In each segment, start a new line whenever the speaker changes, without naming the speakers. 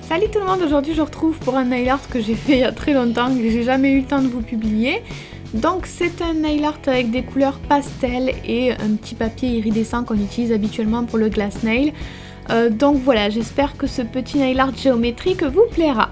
Salut tout le monde, aujourd'hui je retrouve pour un nail art que j'ai fait il y a très longtemps, que j'ai jamais eu le temps de vous publier. Donc c'est un nail art avec des couleurs pastel et un petit papier iridescent qu'on utilise habituellement pour le glass nail. Donc voilà, j'espère que ce petit nail art géométrique vous plaira.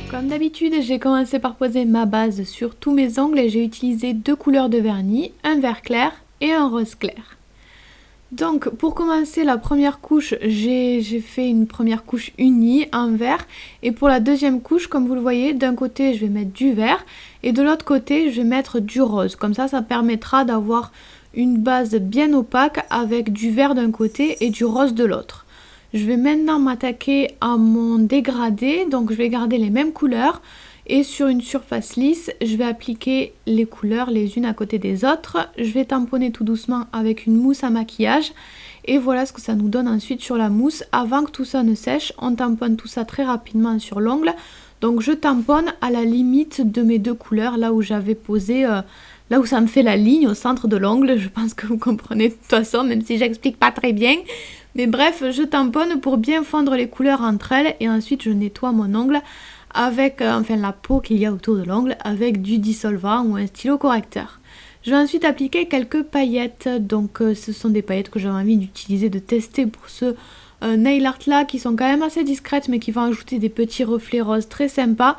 Comme d'habitude, j'ai commencé par poser ma base sur tous mes ongles et j'ai utilisé deux couleurs de vernis, un vert clair et un rose clair. Donc pour commencer la première couche, j'ai fait une première couche unie en vert et pour la deuxième couche, comme vous le voyez, d'un côté je vais mettre du vert et de l'autre côté je vais mettre du rose. Comme ça permettra d'avoir une base bien opaque avec du vert d'un côté et du rose de l'autre. Je vais maintenant m'attaquer à mon dégradé, donc je vais garder les mêmes couleurs et sur une surface lisse, je vais appliquer les couleurs les unes à côté des autres. Je vais tamponner tout doucement avec une mousse à maquillage et voilà ce que ça nous donne ensuite sur la mousse. Avant que tout ça ne sèche, on tamponne tout ça très rapidement sur l'ongle. Donc je tamponne à la limite de mes deux couleurs, là où j'avais posé... là où ça me fait la ligne au centre de l'ongle, je pense que vous comprenez de toute façon, même si j'explique pas très bien. Mais bref, je tamponne pour bien fondre les couleurs entre elles et ensuite je nettoie mon ongle avec, la peau qu'il y a autour de l'ongle avec du dissolvant ou un stylo correcteur. Je vais ensuite appliquer quelques paillettes, donc ce sont des paillettes que j'avais envie d'utiliser, de tester pour ce nail art là qui sont quand même assez discrètes mais qui vont ajouter des petits reflets roses très sympas.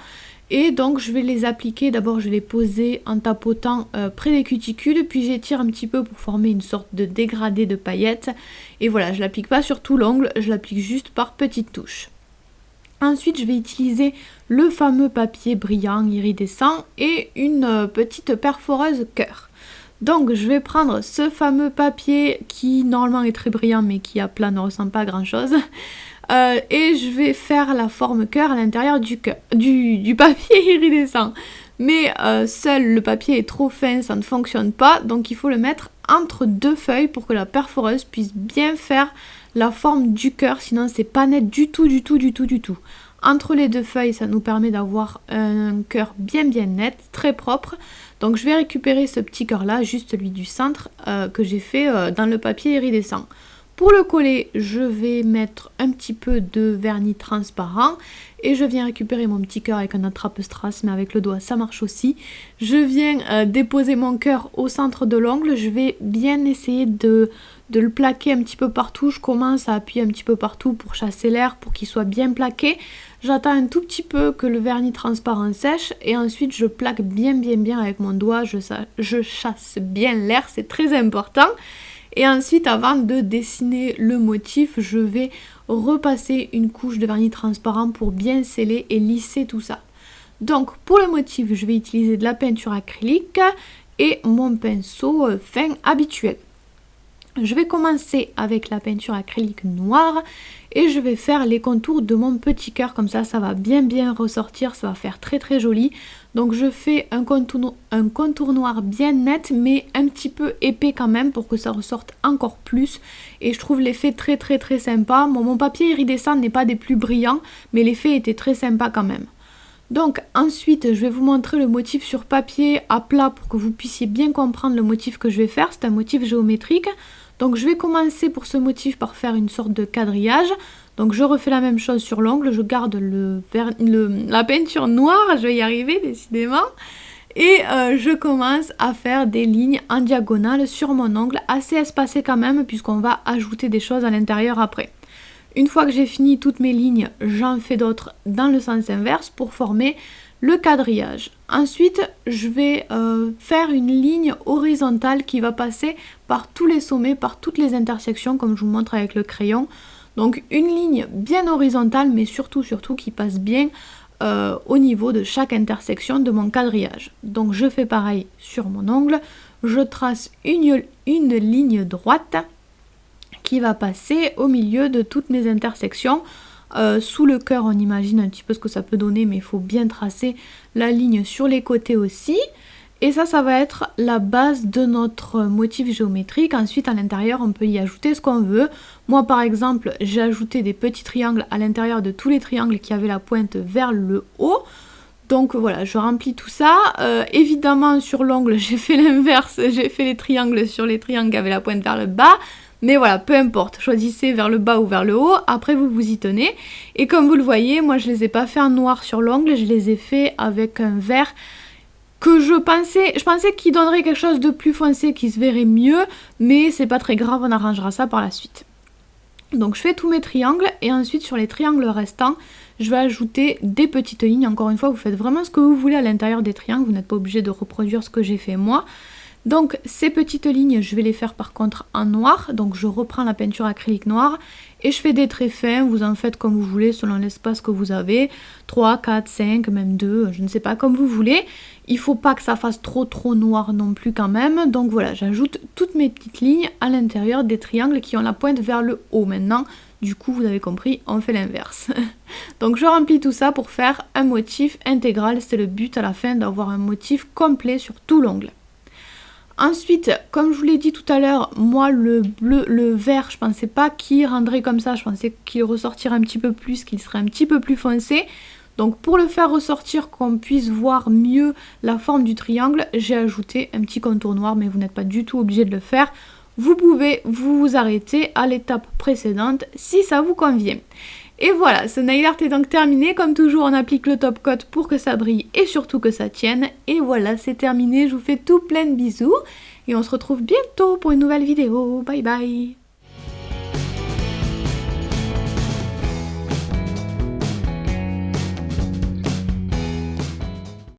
Et donc je vais les appliquer, d'abord je vais les poser en tapotant près des cuticules, puis j'étire un petit peu pour former une sorte de dégradé de paillettes. Et voilà, je l'applique pas sur tout l'ongle, je l'applique juste par petites touches. Ensuite je vais utiliser le fameux papier brillant iridescent et une petite perforeuse cœur. Donc je vais prendre ce fameux papier qui normalement est très brillant mais qui à plat ne ressemble pas à grand chose. Et je vais faire la forme cœur à l'intérieur du papier iridescent. Mais seul le papier est trop fin, ça ne fonctionne pas. Donc il faut le mettre entre deux feuilles pour que la perforeuse puisse bien faire la forme du cœur. Sinon c'est pas net du tout. Entre les deux feuilles, ça nous permet d'avoir un cœur bien net, très propre. Donc je vais récupérer ce petit cœur là, juste celui du centre que j'ai fait dans le papier iridescent. Pour le coller, je vais mettre un petit peu de vernis transparent et je viens récupérer mon petit cœur avec un attrape-strass, mais avec le doigt ça marche aussi. Je viens déposer mon cœur au centre de l'ongle, je vais bien essayer de le plaquer un petit peu partout. Je commence à appuyer un petit peu partout pour chasser l'air, pour qu'il soit bien plaqué. J'attends un tout petit peu que le vernis transparent sèche et ensuite je plaque bien avec mon doigt, je chasse bien l'air, c'est très important. Et ensuite, avant de dessiner le motif, je vais repasser une couche de vernis transparent pour bien sceller et lisser tout ça. Donc, pour le motif, je vais utiliser de la peinture acrylique et mon pinceau fin habituel. Je vais commencer avec la peinture acrylique noire et je vais faire les contours de mon petit cœur, comme ça va bien ressortir, ça va faire très joli. Donc je fais un contour noir bien net mais un petit peu épais quand même pour que ça ressorte encore plus et je trouve l'effet très sympa. Mon papier iridescent n'est pas des plus brillants mais l'effet était très sympa quand même. Donc ensuite je vais vous montrer le motif sur papier à plat pour que vous puissiez bien comprendre le motif que je vais faire. C'est un motif géométrique. Donc je vais commencer pour ce motif par faire une sorte de quadrillage. Donc je refais la même chose sur l'ongle, je garde la peinture noire, je vais y arriver décidément. Et je commence à faire des lignes en diagonale sur mon ongle, assez espacées quand même puisqu'on va ajouter des choses à l'intérieur après. Une fois que j'ai fini toutes mes lignes, j'en fais d'autres dans le sens inverse pour former le quadrillage. Ensuite, je vais faire une ligne horizontale qui va passer par tous les sommets, par toutes les intersections comme je vous montre avec le crayon. Donc une ligne bien horizontale mais surtout qui passe bien au niveau de chaque intersection de mon quadrillage. Donc je fais pareil sur mon ongle, je trace une ligne droite qui va passer au milieu de toutes mes intersections. Sous le cœur on imagine un petit peu ce que ça peut donner mais il faut bien tracer la ligne sur les côtés aussi. Et ça va être la base de notre motif géométrique. Ensuite à l'intérieur on peut y ajouter ce qu'on veut. Moi par exemple j'ai ajouté des petits triangles à l'intérieur de tous les triangles qui avaient la pointe vers le haut. Donc voilà, je remplis tout ça. Évidemment, sur l'ongle, j'ai fait l'inverse. J'ai fait les triangles sur les triangles avec la pointe vers le bas. Mais voilà, peu importe. Choisissez vers le bas ou vers le haut. Après, vous vous y tenez. Et comme vous le voyez, moi, je les ai pas fait en noir sur l'ongle. Je les ai fait avec un vert que je pensais qu'il donnerait quelque chose de plus foncé, qui se verrait mieux. Mais c'est pas très grave, on arrangera ça par la suite. Donc je fais tous mes triangles et ensuite sur les triangles restants, je vais ajouter des petites lignes. Encore une fois, vous faites vraiment ce que vous voulez à l'intérieur des triangles, vous n'êtes pas obligé de reproduire ce que j'ai fait moi. Donc ces petites lignes, je vais les faire par contre en noir. Donc je reprends la peinture acrylique noire et je fais des traits fins. Vous en faites comme vous voulez selon l'espace que vous avez. 3, 4, 5, même 2, je ne sais pas, comme vous voulez. Il ne faut pas que ça fasse trop noir non plus quand même. Donc voilà, j'ajoute toutes mes petites lignes à l'intérieur des triangles qui ont la pointe vers le haut maintenant. Du coup, vous avez compris, on fait l'inverse. Donc je remplis tout ça pour faire un motif intégral. C'est le but à la fin d'avoir un motif complet sur tout l'ongle. Ensuite, comme je vous l'ai dit tout à l'heure, moi le vert, je pensais pas qu'il rendrait comme ça, je pensais qu'il ressortirait un petit peu plus, qu'il serait un petit peu plus foncé. Donc pour le faire ressortir, qu'on puisse voir mieux la forme du triangle, j'ai ajouté un petit contour noir, mais vous n'êtes pas du tout obligé de le faire. Vous pouvez vous arrêter à l'étape précédente si ça vous convient. Et voilà, ce nail art est donc terminé. Comme toujours, on applique le top coat pour que ça brille et surtout que ça tienne. Et voilà, c'est terminé. Je vous fais tout plein de bisous. Et on se retrouve bientôt pour une nouvelle vidéo. Bye bye!